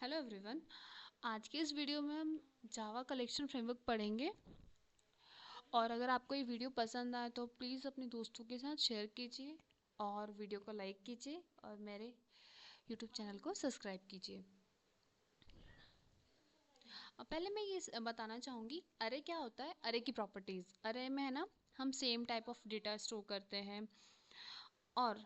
Hello everyone. आज के इस वीडियो में हम जावा कलेक्शन फ्रेमवर्क पढ़ेंगे। और अगर आपको ये वीडियो पसंद आए तो प्लीज़ अपने दोस्तों के साथ शेयर कीजिए और वीडियो को लाइक कीजिए और मेरे यूट्यूब चैनल को सब्सक्राइब कीजिए। अब पहले मैं ये बताना चाहूँगी अरे क्या होता है। अरे की प्रॉपर्टीज़, अरे में है ना, हम same type of data store करते हैं और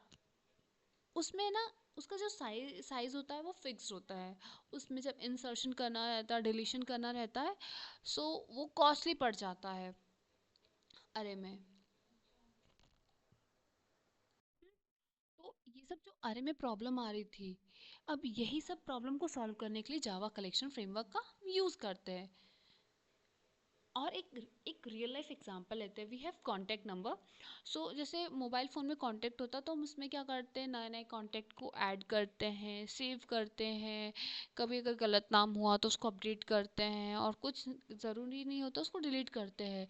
उसमें ना उसका जो साइज होता है वो फिक्स्ड होता है। उसमें जब इंसर्शन करना रहता है, डिलीशन करना रहता है, सो वो कॉस्टली पड़ जाता है अरे में। तो ये सब जो अरे में प्रॉब्लम आ रही थी, अब यही सब प्रॉब्लम को सॉल्व करने के लिए जावा कलेक्शन फ्रेमवर्क का यूज़ करते हैं। और एक रियल लाइफ एग्जांपल लेते हैं। We have contact number. So जैसे मोबाइल फ़ोन में कॉन्टैक्ट होता है तो हम उसमें क्या करते हैं, नए नए कॉन्टैक्ट को ऐड करते हैं, सेव करते हैं। कभी अगर गलत नाम हुआ तो उसको अपडेट करते हैं और कुछ ज़रूरी नहीं होता उसको डिलीट करते हैं।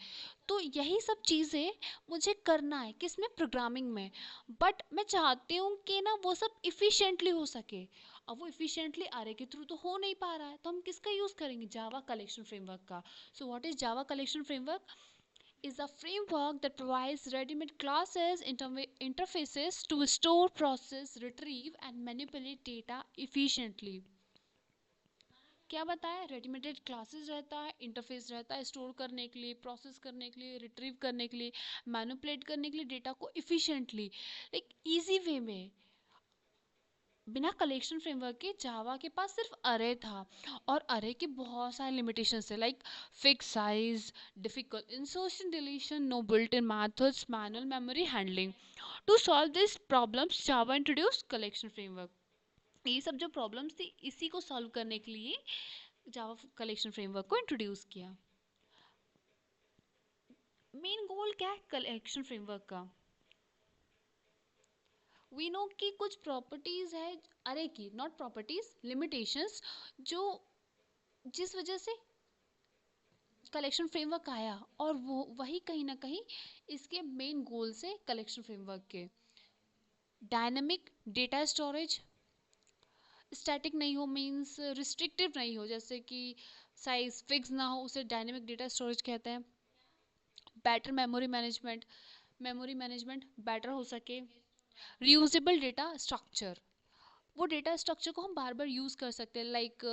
तो यही सब चीज़ें मुझे करना है किसमें, प्रोग्रामिंग में। बट मैं चाहती हूँ कि ना वो सब इफ़िशेंटली हो सके। अब वो इफ़िशेंटली आरे के थ्रू तो हो नहीं पा रहा है, तो हम किसका यूज़ करेंगे, जावा कलेक्शन फ्रेमवर्क का। So what is Java Collection Framework? Is a framework that provides ready-made classes, interfaces to store, process, retrieve and manipulate data efficiently. क्या बताया, रेडीमेड क्लासेस रहता है, इंटरफेस रहता है स्टोर करने के लिए, प्रोसेस करने के लिए, रिट्रीव करने के लिए, मैनिपुलेट करने के लिए डेटा को इफ़िशिएंटली, एक इजी वे में। बिना कलेक्शन फ्रेमवर्क के जावा के पास सिर्फ अरे था और अरे के बहुत सारे लिमिटेशंस थे, like fix size, difficult insertion deletion, no built in methods, manual memory handling. To solve this problems Java introduce collection framework. ये सब जो प्रॉब्लम्स थी इसी को सॉल्व करने के लिए जावा कलेक्शन फ्रेमवर्क को इंट्रोड्यूस किया। मेन गोल क्या है कलेक्शन फ्रेमवर्क का? वी नो कि कुछ प्रॉपर्टीज है अरे की, नॉट प्रॉपर्टीज, लिमिटेशंस, जो जिस वजह से कलेक्शन फ्रेमवर्क आया, और वो वही कहीं ना कहीं इसके मेन गोल से कलेक्शन फ्रेमवर्क के। डायनेमिक डेटा स्टोरेज, स्टैटिक नहीं हो, मींस रिस्ट्रिक्टिव नहीं हो, जैसे कि साइज फिक्स ना हो, उसे डायनेमिक डेटा स्टोरेज कहते हैं। बेटर मेमोरी मैनेजमेंट बेटर हो सके। रीयूजेबल डेटा स्ट्रक्चर, वो डेटा स्ट्रक्चर को हम बार बार यूज़ कर सकते हैं, like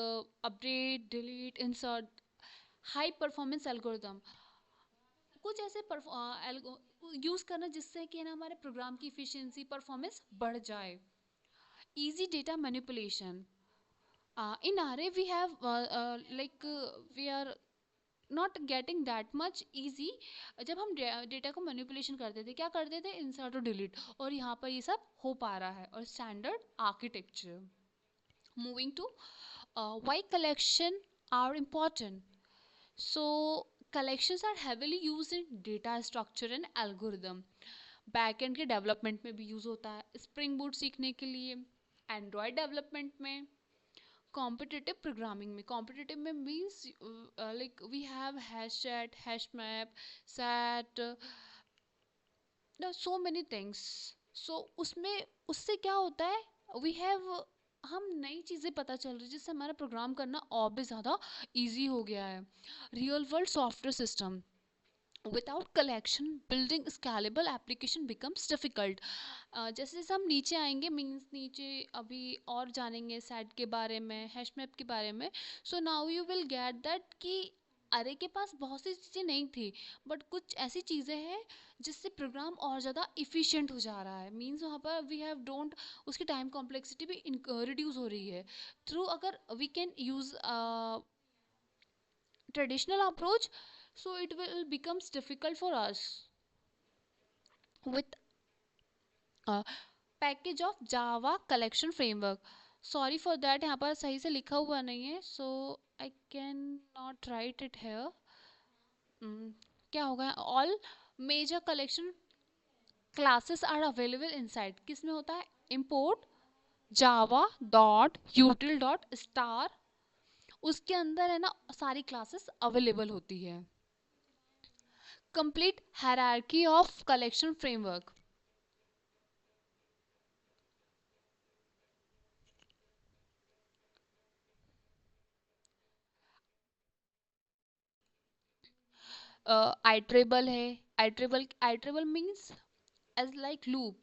update, delete, insert. High performance algorithm, कुछ ऐसे यूज़ करना जिससे कि ना हमारे प्रोग्राम की इफ़िशियंसी, परफॉर्मेंस बढ़ जाए। Easy data manipulation, in are we have like we are not getting that much easy. जब हम डेटा को मैनिपुलेशन करते थे क्या करते थे, इंसर्ट और डिलीट, और यहाँ पर ये सब हो पा रहा है। और standard architecture. Moving to why collection are important. So collections are heavily used in data structure and algorithm. Backend के डेवलपमेंट में भी यूज़ होता है, स्प्रिंग बूट सीखने के लिए, एंड्रॉयड डेवलपमेंट में, कॉम्पिटिटिव प्रोग्रामिंग में। कॉम्पिटिटिव में means like we have hash set, hash map, set, so many things. So उसमें उससे क्या होता है, वी हैव, हम नई चीज़ें पता चल रही है जिससे हमारा प्रोग्राम करना और भी ज़्यादा इजी हो गया है। Real world software system, without collection building scalable application becomes difficult. जैसे जैसे हम नीचे आएंगे, मीन्स नीचे अभी और जानेंगे सेट के बारे में, हैश मैप के बारे में। So now you will get that कि अरे के पास बहुत सी चीज़ें नहीं थी, बट कुछ ऐसी चीज़ें हैं जिससे प्रोग्राम और ज़्यादा इफ़िशिएंट हो जा रहा है। मीन्स वहाँ पर वी हैव डोंट, उसकी टाइम कॉम्प्लेक्सिटी भी रिड्यूस हो रही है थ्रू, अगर we can use traditional approach, so it will becomes difficult for us with a package of java collection framework. Sorry for that, यहाँ पर सही से लिखा हुआ नहीं है, so I can not write it here. क्या होगा, all major collection classes are available inside, किस में होता है, import java dot util dot star, उसके अंदर है ना सारी क्लासेस अवेलेबल होती है। complete hierarchy of collection framework, आइट्रेबल है, आइट्रेबल मीन्स एज लाइक लूप,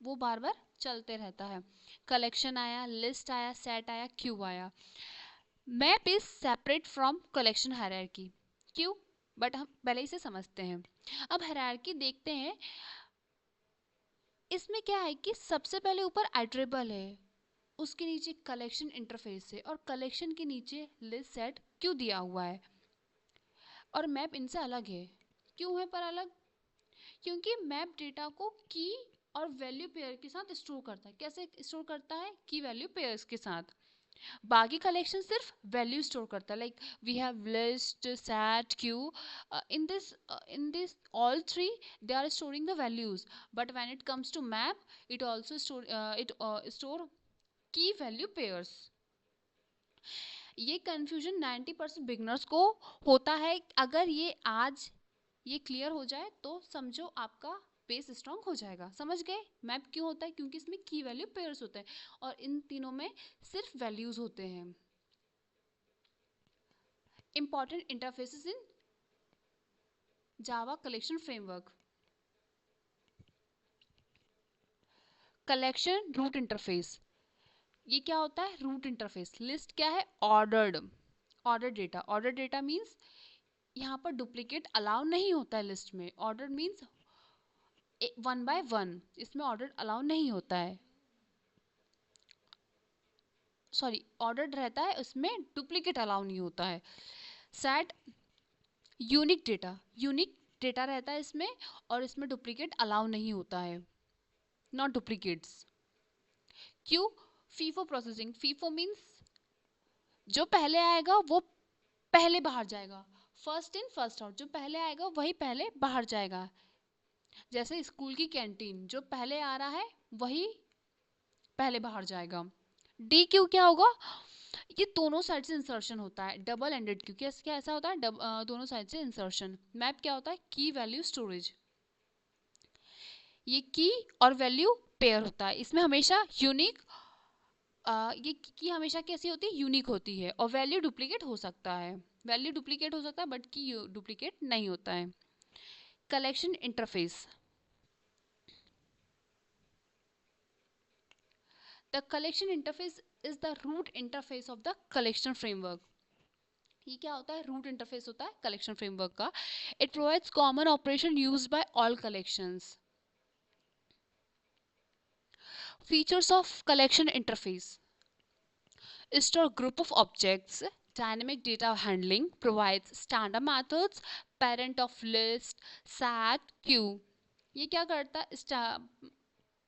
वो बार बार चलते रहता है। कलेक्शन आया, लिस्ट आया, सेट आया, क्यू आया। Map is separate from collection hierarchy. क्यों? बट हम पहले इसे समझते हैं। अब हायरार्की देखते हैं। इसमें क्या है कि सबसे पहले ऊपर आइट्रेबल है, उसके नीचे कलेक्शन इंटरफेस है, और कलेक्शन के नीचे लिस्ट सेट क्यों दिया हुआ है, और मैप इनसे अलग है। क्यों है पर अलग? क्योंकि मैप डेटा को की और वैल्यू पेयर के साथ स्टोर करता है। कैसे स्टोर करता है? की वैल्यू पेयर्स के साथ। बाकी कलेक्शन सिर्फ वैल्यू स्टोर करता है, like we have list, set, queue. In this all three they are storing the values, but when it comes to map, it also store key value pairs. ये confusion 90% beginners को होता है। अगर ये आज ये क्लियर हो जाए तो समझो आपका बेस स्ट्रांग हो जाएगा। समझ गए मैप क्यों होता है? क्योंकि इसमें की वैल्यू पेयर्स होते हैं और इन तीनों में सिर्फ वैल्यूज होते हैं। Important interfaces in Java collection framework. Collection root interface, ये क्या होता है? Root interface. लिस्ट क्या है? ऑर्डर डेटा मीन्स यहाँ पर डुप्लीकेट अलाउ नहीं होता है लिस्ट में। ऑर्डर मीन्स 1 by 1, इसमें ऑर्डर अलाउ नहीं होता है। सॉरी, ऑर्डर रहता है, उसमें डुप्लीकेट अलाउ नहीं होता है। सेट यूनिक डेटा रहता है इसमें, और इसमें डुप्लीकेट अलाउ नहीं होता है, नॉट डुप्लीकेट्स। क्यों? FIFO processing. फीफो मीन्स जो पहले आएगा वो पहले बाहर जाएगा। फर्स्ट इन फर्स्ट आउट, जो पहले आएगा वही पहले बाहर जाएगा। जैसे स्कूल की कैंटीन, जो पहले आ रहा है वही पहले बाहर जाएगा। डी क्यू क्या होगा? ये दोनों साइड से इंसर्शन होता है, डबल एंडेड क्यू। क्या ऐसा होता है? दोनों साइड से इंसर्शन। मैप क्या होता है? की वैल्यू स्टोरेज। ये की और वैल्यू पेयर होता है, इसमें हमेशा यूनिक, ये की हमेशा कैसी होती है? यूनिक होती है। और वैल्यू डुप्लीकेट हो सकता है, बट की डुप्लीकेट नहीं होता है। Collection interface. The collection interface is the root interface of the collection framework. ये क्या होता है? रूट इंटरफेस होता है कलेक्शन फ्रेमवर्क का। It provides common operation used by all collections. Features of collection interface: store group of objects, dynamic data handling, provides standard methods, parent of list, set, queue। ये क्या करता है?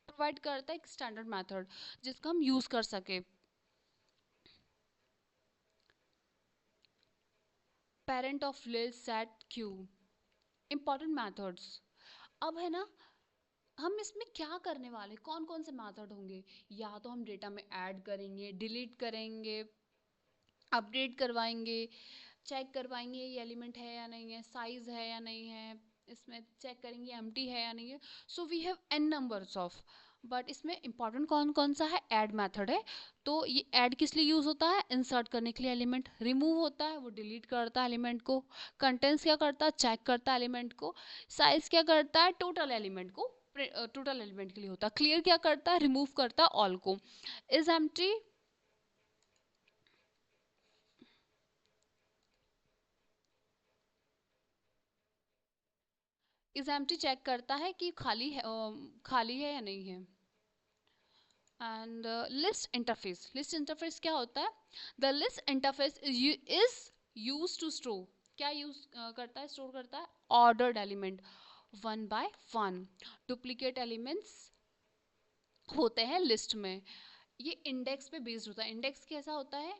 Provide करता है एक स्टैंडर्ड मेथड जिसका हम यूज कर सके। Parent of list, set, Q. Important methods. अब है ना, हम इसमें क्या करने वाले? कौन कौन से मेथड होंगे? या तो हम डेटा में ऐड करेंगे, डिलीट करेंगे, अपडेट करवाएंगे, चेक करवाएंगे ये एलिमेंट है या नहीं है, साइज है या नहीं है, इसमें चेक करेंगे एम्प्टी है या नहीं है। So we have an numbers of, but इसमें इंपॉर्टेंट कौन कौन सा है? ऐड मेथड है। तो ये ऐड किस लिए यूज होता है? इंसर्ट करने के लिए एलिमेंट। रिमूव होता है, वो डिलीट करता है एलिमेंट को। कंटेंट्स क्या करता है? चेक करता है एलिमेंट को। साइज क्या करता है? टोटल एलिमेंट को, टोटल एलिमेंट के लिए होता है। क्लियर क्या करता है? रिमूव करता है ऑल को। Is empty is empty check करता है कि खाली है या नहीं है। एंड लिस्ट इंटरफेस क्या होता है? The list interface is use to store, क्या यूज करता है? स्टोर करता है ordered element 1 by 1। Duplicate elements होते हैं लिस्ट में। ये इंडेक्स पे बेस्ड होता है। इंडेक्स कैसा होता है?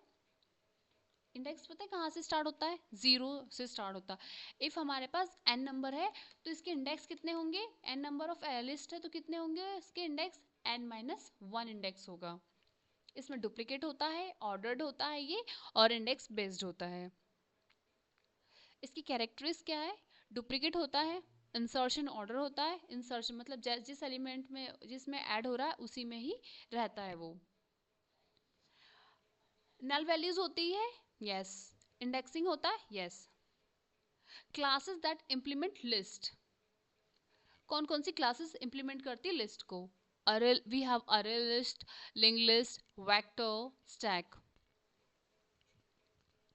इंडेक्स पता है कहाँ से स्टार्ट होता है? जीरो से स्टार्ट होता है। इफ हमारे पास एन नंबर है तो इसके इंडेक्स कितने होंगे? एन नंबर ऑफ लिस्ट है तो कितने होंगे इसके इंडेक्स? n-1 इंडेक्स होगा। इसमें डुप्लीकेट होता है, ऑर्डर्ड होता है ये, और इंडेक्स बेस्ड होता है। इसकी कैरेक्टरिस्टिक क्या है? डुप्लीकेट होता है, इंसर्शन ऑर्डर होता है। इंसर्शन मतलब जिस एलिमेंट में जिसमें ऐड हो रहा है उसी में ही रहता है वो। नल वैल्यूज होती है, यस। इंडेक्सिंग होता है, yes. Classes that implement list, कौन कौन सी क्लासेस इम्प्लीमेंट करती है लिस्ट को? अरे वी हैव अरे list, link list, vector, stack.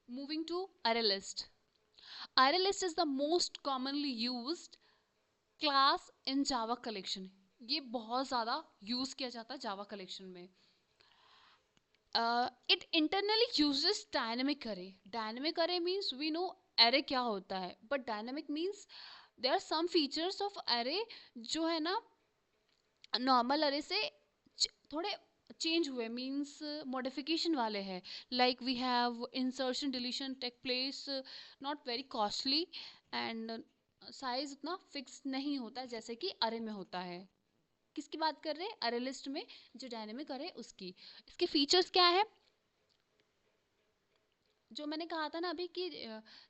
Moving to array list. Array list is the most commonly used class in Java collection. ये बहुत ज़्यादा यूज़ किया जाता है जावा कलेक्शन में. It internally uses dynamic array. Dynamic array means we know array क्या होता है, but dynamic means there are some features of array जो है ना नॉर्मल अरे से थोड़े चेंज हुए, मीन्स मॉडिफिकेशन वाले हैं. Like we have insertion deletion take place, not very costly, and size उतना फिक्स नहीं होता जैसे कि अरे में होता है. किसकी बात कर रहे हैं? अरे लिस्ट में जो डायनेमिक अरे उसकी. इसके फीचर्स क्या है? जो मैंने कहा था ना अभी कि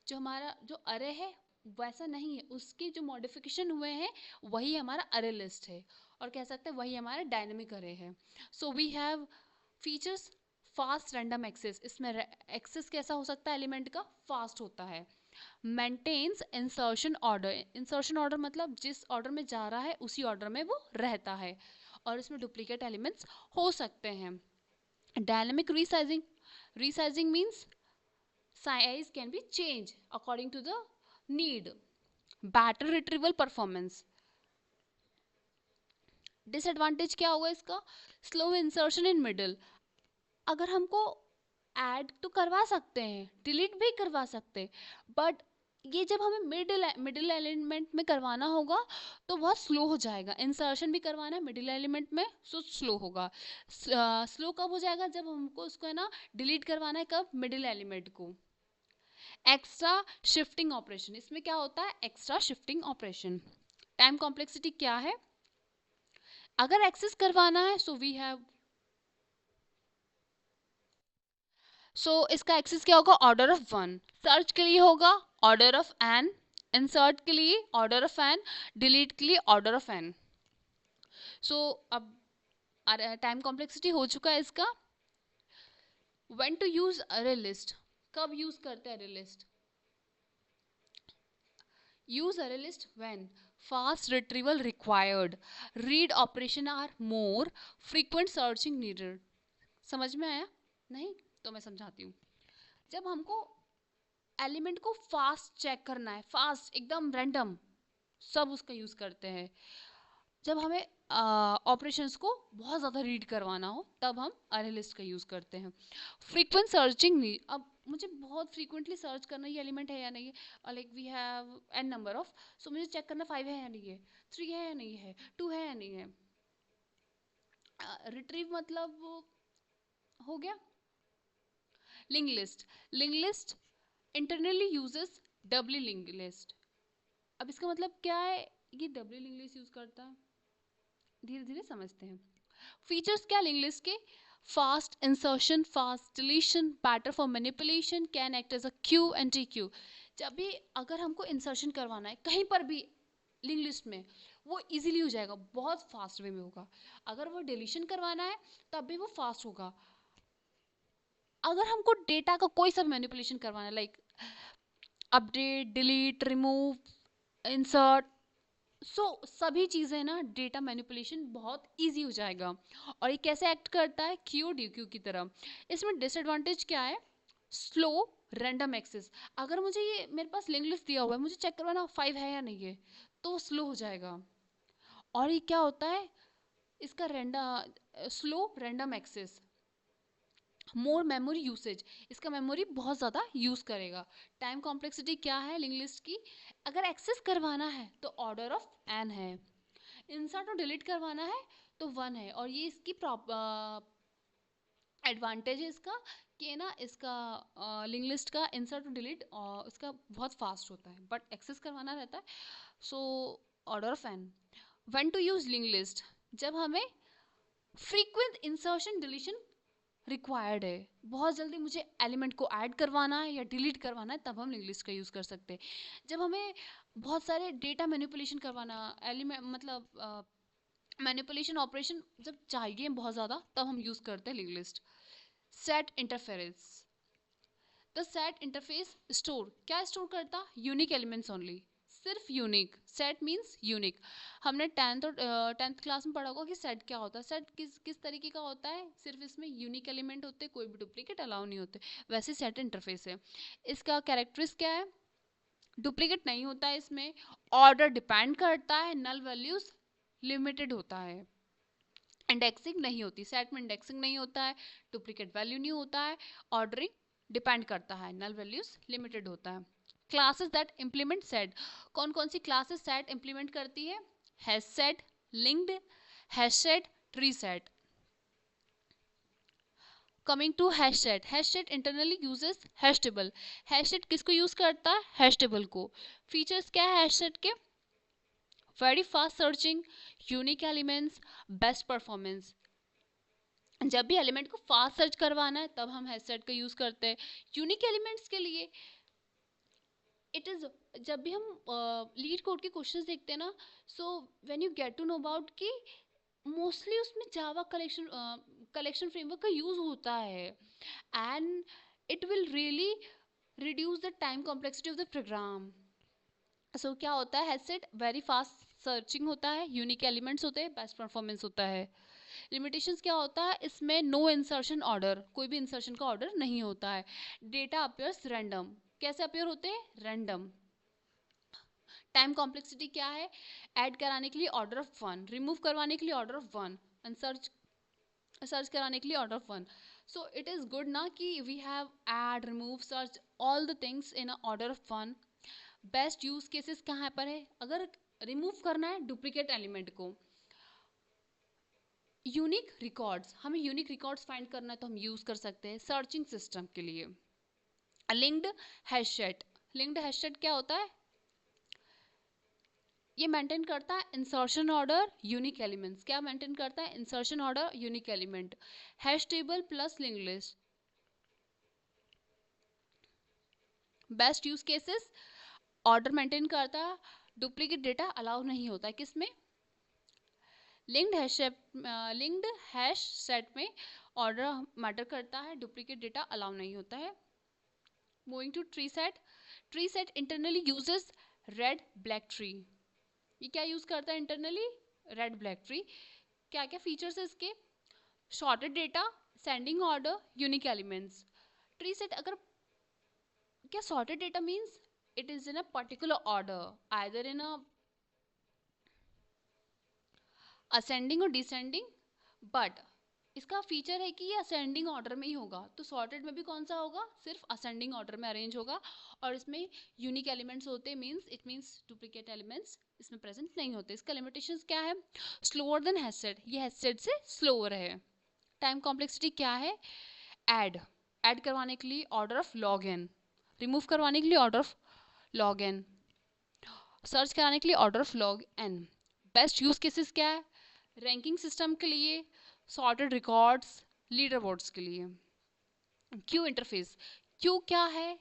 जो हमारा जो अरे है वैसा नहीं है, उसके जो मॉडिफिकेशन हुए हैं वही हमारा अरे लिस्ट है, और कह सकते हैं वही हमारा डायनेमिक अरे है. So we have features fast random access. इसमें एक्सेस कैसा हो सकता है? एलिमेंट का फास्ट होता है. Maintains insertion order. Insertion order मतलब जिस ऑर्डर में जा रहा है उसी ऑर्डर में वो रहता है, और इसमें डुप्लीकेट एलिमेंट्स हो सकते हैं. Dynamic resizing. Resizing means size can be changed according to the need. Better retrieval performance. Disadvantage क्या होगा इसका? Slow insertion in middle. अगर हमको ऐड तो करवा सकते हैं, डिलीट भी करवा सकते हैं, बट ये जब हमें मिडिल एलिमेंट में करवाना होगा तो बहुत स्लो हो जाएगा. इंसर्शन भी करवाना है मिडिल एलिमेंट में, सो स्लो होगा. स्लो कब हो जाएगा? जब हमको उसको है ना डिलीट करवाना है. कब? मिडिल एलिमेंट को. Extra shifting operation. इसमें क्या होता है? Extra shifting operation. Time complexity क्या है? अगर एक्सेस करवाना है सो इसका एक्सेस क्या होगा? Order of 1. सर्च के लिए होगा ऑर्डर ऑफ n, इंसर्ट के लिए ऑर्डर ऑफ n, डिलीट के लिए ऑर्डर ऑफ n. सो अब टाइम कॉम्प्लेक्सिटी हो चुका है इसका. व्हेन टू यूज अरे लिस्ट. कब यूज करते हैं अरे list? use array list when fast retrieval required, read operation are more, frequent searching needed. समझ में आया? नहीं तो मैं समझाती हूँ. जब हमको एलिमेंट को फास्ट चेक करना है, फास्ट एकदम रैंडम, सब उसका यूज करते हैं. जब हमें ऑपरेशंस को बहुत ज़्यादा रीड करवाना हो तब हम अरे लिस्ट का यूज़ करते हैं. फ्रीक्वेंट सर्चिंग नहीं. अब मुझे बहुत फ्रीक्वेंटली सर्च करना ये एलिमेंट है या नहीं है, like we have N number of, so मुझे चेक करना 5 है या नहीं है, 3 है या नहीं है, 2 है या नहीं है. रिट्रीव मतलब हो गया. Link list. Link list internally uses W link list. अब इसका मतलब क्या है? ये डब्ल्यू लिंक लिस्ट यूज करता है. धीरे धीरे समझते हैं. फीचर्स क्या लिंक लिस्ट के? Fast insertion, fast deletion, better for manipulation, can act as a queue and dequeue. जब भी अगर हमको इंसर्शन करवाना है कहीं पर भी लिंक लिस्ट में, वो इजीली हो जाएगा, बहुत फास्ट वे में होगा. अगर वो डिलीशन करवाना है तब भी वो फास्ट होगा. अगर हमको डेटा का कोई सा मैनिपुलेशन करवाना है, like update, delete, remove, insert, सभी चीज़ें ना डेटा मैनिपुलेशन बहुत इजी हो जाएगा. और ये कैसे एक्ट करता है? क्यू डी क्यू की तरह. इसमें डिसएडवांटेज क्या है? Slow random access. अगर मुझे ये मेरे पास लिंक लिस्ट दिया हुआ है, मुझे चेक करवाना 5 है या नहीं है, तो स्लो हो जाएगा. और ये क्या होता है? इसका slow random access. More memory usage. इसका मेमोरी बहुत ज़्यादा यूज़ करेगा. टाइम कॉम्प्लेक्सिटी क्या है लिंक लिस्ट की? अगर एक्सेस करवाना है तो ऑर्डर ऑफ n है, इंसर्ट और डिलीट करवाना है तो 1 है. और ये इसकी एडवांटेज है इसका कि ना इसका लिंक लिस्ट का इंसर्ट और डिलीट इसका बहुत फास्ट होता है, बट एक्सेस करवाना रहता है, so order of n. When to use link list. जब हमें फ्रीक्वेंट इंसर्शन डिलीशन रिक्वायर्ड है, बहुत जल्दी मुझे एलिमेंट को ऐड करवाना है या डिलीट करवाना है, तब हम लिंक लिस्ट का यूज़ कर सकते हैं. जब हमें बहुत सारे डेटा मैनिपुलेशन करवाना, एलिमेंट मतलब मैनिपुलेशन ऑपरेशन जब चाहिए बहुत ज़्यादा, तब हम यूज़ करते हैं link list. Set interference. The set interface store, क्या स्टोर करता? यूनिक एलिमेंट्स ओनली, सिर्फ यूनिक। Set means unique. हमने टेंथ क्लास में पढ़ा होगा कि सेट क्या होता है। सेट किस किस तरीके का होता है? सिर्फ इसमें यूनिक एलिमेंट होते, कोई भी डुप्लीकेट अलाउ नहीं होते। वैसे सेट इंटरफेस है। इसका कैरेक्टरिस्ट क्या है? डुप्लीकेट नहीं होता है इसमें, ऑर्डर डिपेंड करता है, नल वैल्यूज लिमिटेड होता है, इंडेक्सिंग नहीं होती। सेट में इंडेक्सिंग नहीं होता है, डुप्लीकेट वैल्यू नहीं होता है, ऑर्डरिंग डिपेंड करता है, नल वैल्यूज लिमिटेड होता है। क्लासेस दैट इंप्लीमेंट सेट, कौन कौन सी क्लासेस सेट इंप्लीमेंट करती है? Hash set, linked, hash set, tree set. Coming to hash set, hash set internally uses hash table. हैश सेट किसको यूज करता है? हैश टेबल को। फीचर्स क्या है हैश सेट के? Very fast searching, unique elements, best performance. जब भी एलिमेंट को फास्ट सर्च करवाना है तब हम हैश सेट का यूज करते हैं। यूनिक एलिमेंट्स के लिए इट इज, जब भी हम लीड कोड के क्वेश्चंस देखते हैं ना, so when you get to know about कि मोस्टली उसमें जावा कलेक्शन फ्रेमवर्क का यूज होता है, and it will really reduce the time complexity of the program. So क्या होता है? Hash set very fast searching होता है, यूनिक एलिमेंट्स होते हैं, बेस्ट परफॉर्मेंस होता है। लिमिटेशंस क्या होता है? इसमें नो इंसर्शन ऑर्डर, कोई भी इंसर्शन का ऑर्डर नहीं होता है। डेटा अपीयर्स रैंडम, कैसे अपीयर होते हैं? रैंडम। टाइम कॉम्प्लेक्सिटी क्या है? ऐड कराने के लिए ऑर्डर ऑफ 1, रिमूव करवाने के लिए ऑर्डर ऑफ 1, एंड सर्च कराने के लिए order of 1। So it is good ना कि we have add, remove, search all the things in order of 1। Best use cases कहाँ पर है? अगर रिमूव करना है डुप्लीकेट एलिमेंट को, यूनिक रिकॉर्ड्स, हमें यूनिक रिकॉर्ड्स फाइंड करना है तो हम यूज कर सकते हैं सर्चिंग सिस्टम के लिए। Linked hash set, linked hash set क्या होता है? ये मेंटेन करता है इंसर्शन ऑर्डर, यूनिक एलिमेंट्स। क्या मेंटेन करता है? Insertion order, unique element. Hash table plus link list. Best use cases, order maintain करता है, डुप्लीकेट डेटा अलाउ नहीं होता है किसमें? लिंक्ड हैश सेट में ऑर्डर मैटर करता है, डुप्लीकेट डेटा अलाउ नहीं होता है। Moving to tree set, tree set internally uses red black tree. ये क्या यूज करता है इंटरनली? Red black tree. क्या क्या फीचर्स है इसके? Shorted data, sending order, unique elements. Tree set अगर, क्या sorted data means it is in a particular order, either in a ascending और डिसेंडिंग, बट इसका फीचर है कि ये असेंडिंग ऑर्डर में ही होगा। तो सॉर्टेड में भी कौन सा होगा? सिर्फ असेंडिंग ऑर्डर में अरेंज होगा, और इसमें यूनिक एलिमेंट्स होते, means it means duplicate elements इसमें प्रेजेंट नहीं होते। इसका लिमिटेशंस क्या है? स्लोअर देन हैश सेट, ये हैश सेट से स्लोअर है। टाइम कॉम्प्लेक्सिटी क्या है? ऐड, ऐड करवाने के लिए order of log n, remove करवाने के लिए order of log n, search कराने के लिए order of log n. Best use cases क्या है? रैंकिंग सिस्टम के लिए, सॉर्टेड रिकॉर्ड्स, लीडर बोर्ड्स के लिए। क्यू इंटरफेस, क्यू क्या है?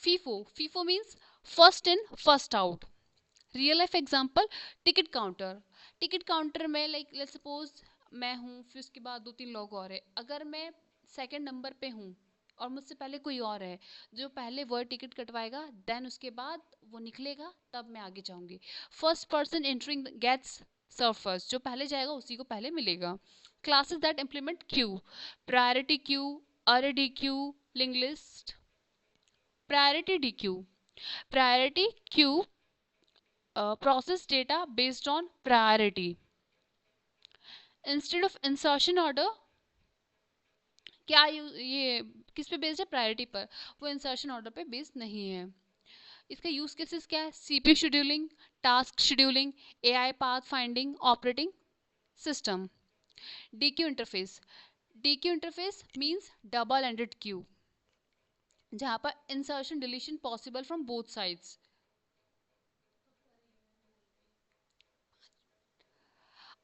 FIFO, FIFO means first in first out. Real life example, ticket counter. Ticket counter में लाइक लेट्स सपोज मैं हूँ, फिर उसके बाद 2-3 लोग और है। अगर मैं सेकंड नंबर पे हूँ और मुझसे पहले कोई और है, जो पहले वो टिकट कटवाएगा, देन उसके बाद वो निकलेगा, तब मैं आगे जाऊंगी। First person entering gets serve first, जो पहले जाएगा उसी को पहले मिलेगा। Classes that implement queue, priority queue, array dequeue, link list. Priority dequeue, priority queue process data based on priority instead of insertion order। क्या ये किस पे बेस्ड है? प्रायोरिटी पर, वो इंसर्शन ऑर्डर पे बेस्ड नहीं है। इसका यूज केसेस क्या है? CPU scheduling, task scheduling, AI path finding, operating system. Dequeue interface, dequeue interface means double ended queue, जहां पर insertion deletion possible from both sides.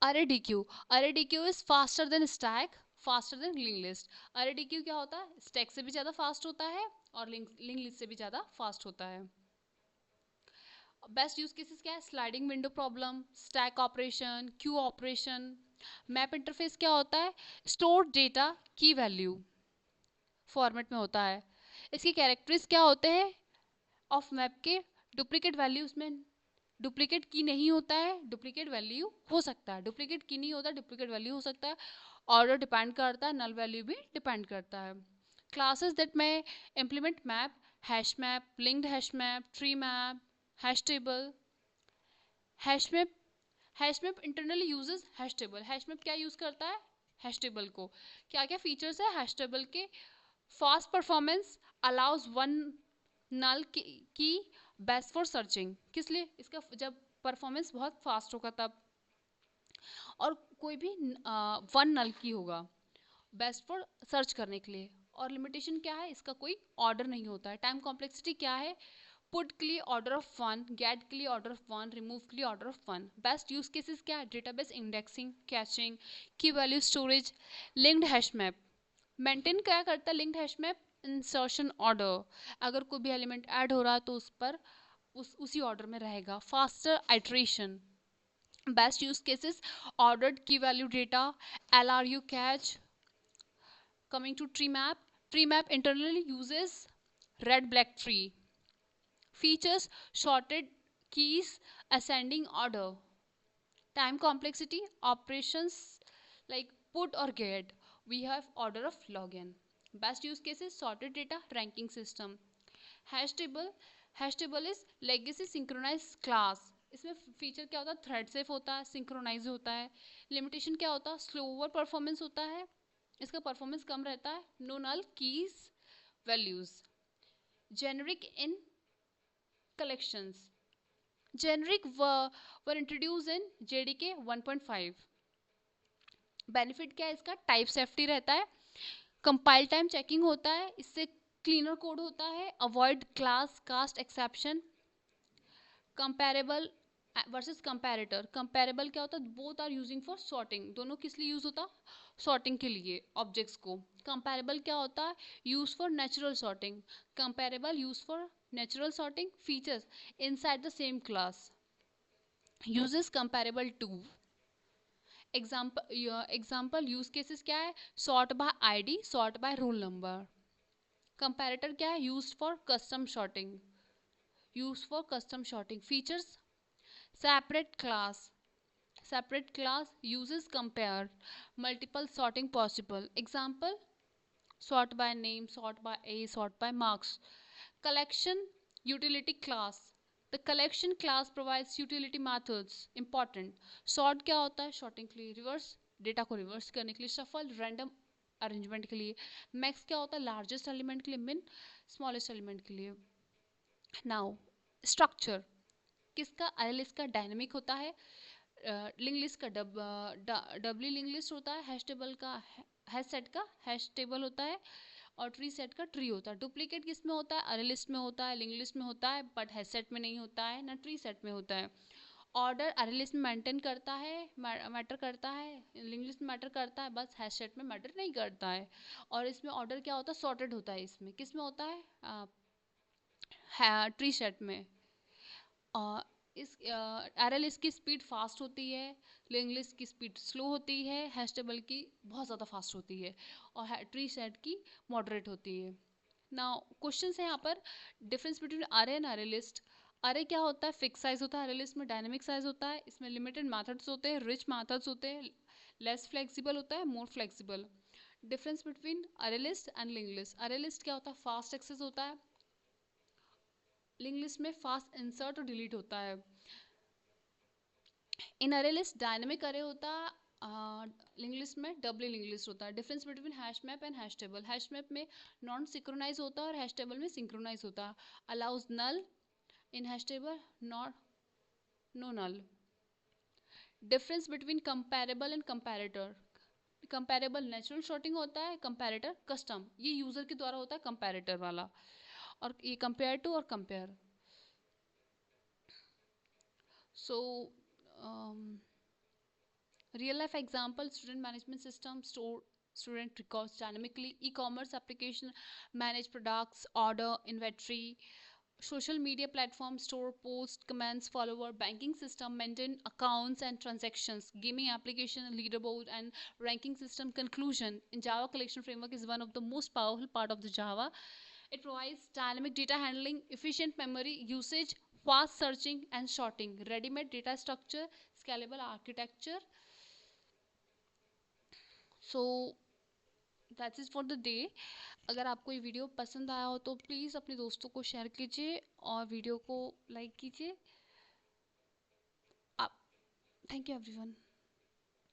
Array dequeue is faster than stack, faster than link list. Array dequeue क्या होता है? Stack से भी ज़्यादा fast होता है और लिंक लिस्ट से भी ज़्यादा फास्ट होता है। बेस्ट यूज केसेस क्या है? Sliding window problem, stack operation, Q operation. Map interface क्या होता है? स्टोर डेटा की वैल्यू फॉर्मेट में होता है। इसके कैरेक्टर्स क्या होते हैं ऑफ मैप के? डुप्लीकेट वैल्यूज में डुप्लीकेट की नहीं होता है, डुप्लीकेट वैल्यू हो सकता है, डुप्लीकेट की नहीं होता, डुप्लीकेट वैल्यू हो सकता है, ऑर्डर डिपेंड करता है, नल वैल्यू भी डिपेंड करता है। क्लासेस दैट में implement map, hash map, linked hash map, tree map, hash table. Hash map internally uses hash table. Hash map क्या यूज करता है? हैश टेबल को। क्या क्या फीचर्स है हैश टेबल के? फास्ट परफॉर्मेंस, अलाउज वन नल की, बेस्ट फॉर सर्चिंग। किस लिए? इसका जब परफॉर्मेंस बहुत फास्ट होगा तब, और कोई भी वन नल की होगा, बेस्ट फॉर सर्च करने के लिए। और लिमिटेशन क्या है? इसका कोई ऑर्डर नहीं होता है। टाइम कॉम्प्लेक्सिटी क्या है? पुट के लिए ऑर्डर ऑफ वन, गेट के लिए ऑर्डर ऑफ वन, रिमूव के लिए order of one. Best use cases क्या है? डेटाबेस इंडेक्सिंग, कैचिंग, की value storage, linked hash map. Maintain क्या करता है linked hash map? Insertion order, अगर कोई भी एलिमेंट ऐड हो रहा है तो उस पर उसी ऑर्डर में रहेगा। Faster iteration. Best use cases ordered key value data, LRU cache. Coming to tree map internally uses red black tree. Features sorted keys, ascending order. Time complexity, operations like put or get. We have order of login. Best use cases sorted data ranking system. Hash table is legacy synchronized class. इसमें feature क्या होता है? Thread safe होता है, synchronise होता है। Limitation क्या होता है? स्लोअर परफॉर्मेंस होता है, इसका परफॉर्मेंस कम रहता है। No null keys values. Generic in collections. Generic were introduce in JDK 1.5। Benefit क्या है इसका? टाइप सेफ्टी रहता है, कंपाइल टाइम चेकिंग होता है, इससे क्लीनर कोड होता है, avoid class cast exception. Comparable versus comparator. Comparable क्या होता है? Both are using for sorting, दोनों किस लिए यूज होता? सॉर्टिंग के लिए ऑब्जेक्ट्स को। कंपेरेबल क्या होता है? Use for natural sorting. Comparable use for natural sorting. Features inside the same class, uses comparable to. Example use cases क्या है? Sort by ID, sort by roll number. Comparator क्या है? Use for custom sorting, use for custom sorting. Features separate class uses compare, multiple sorting possible. Example, sort by name, sort by age, sort by marks. Collection utility class, the collection class provides utility methods. Important, sort क्या होता है? sorting के लिए, reverse data को reverse करने के लिए, shuffle random arrangement के लिए, मैक्स क्या होता है? लार्जेस्ट एलिमेंट के लिए, मिन स्मॉलेस्ट एलिमेंट के लिए। नाउ स्ट्रक्चर किसका? अरे इसका डायनेमिक होता है, लिंक लिस्ट का डबली लिंक लिस्ट होता है, हैश टेबल का हैश सेट का हैश टेबल होता है, और ट्री सेट का ट्री होता है। डुप्लीकेट किस में होता है? अरे लिस्ट में होता है, लिंक लिस्ट में होता है, बट हैश सेट में नहीं होता है, ना ट्री सेट में होता है। ऑर्डर अरे लिस्ट में मेंटेन करता है, मैटर करता है, लिंक लिस्ट में मैटर करता है, बस हैश सेट में मैटर नहीं करता है। और इसमें ऑर्डर क्या होता है? सॉर्टेड होता है। इसमें किस में होता है? ट्री सेट में। इस एरएल लिस्ट की स्पीड फास्ट होती है, लिंक लिस्ट की स्पीड स्लो होती है, हैश टेबल की बहुत ज़्यादा फास्ट होती है, और ट्री सेट की मॉडरेट होती है। नाउ क्वेश्चन है यहाँ पर, डिफरेंस बिटवीन अरे एंड अरे लिस्ट। अरे क्या होता है? फिक्स साइज होता है, अरे लिस्ट में डायनेमिक साइज होता है, इसमें लिमिटेड मैथड्स होते हैं, रिच मैथड्स होते हैं, लेस फ्लेक्सिबल होता है, मोर फ्लेक्सिबल। डिफरेंस बिटवीन अरे लिस्ट एंड लिंक लिस्ट। अरे लिस्ट क्या होता है? फास्ट एक्सेस होता है, लिंक लिस्ट में फास्ट इंसर्ट और डिलीट होता है। इन अरे लिस्ट डायनेमिक अरे होता है, लिंक लिस्ट में डबली लिंक लिस्ट होता है। Difference between hash map and hash table. Hash map में नॉन सिंक्रोनाइज होता है और हैश टेबल में सिंक्रोनाइज होता है। Allows null in hash table, not no null. Difference between comparable and comparator. Comparable natural sorting होता है, कंपैरेटर कस्टम, ये यूजर के द्वारा होता है कंपैरेटर वाला, और ये कंपेयर टू और compare. So real life example, student management system store student records dynamically, e-commerce application manage products, order, inventory, social media platform store post, comments, follower, banking system maintain accounts and transactions, gaming application, leaderboard and ranking system. Conclusion, in Java collection framework is one of the most powerful part of the Java. It provides dynamic data handling, efficient memory usage, fast searching and sorting, ready-made data structure, scalable architecture. So that's is for the day. अगर आपको ये video पसंद आया हो तो please अपने दोस्तों को शेयर कीजिए और वीडियो को लाइक कीजिए आप. Thank you everyone.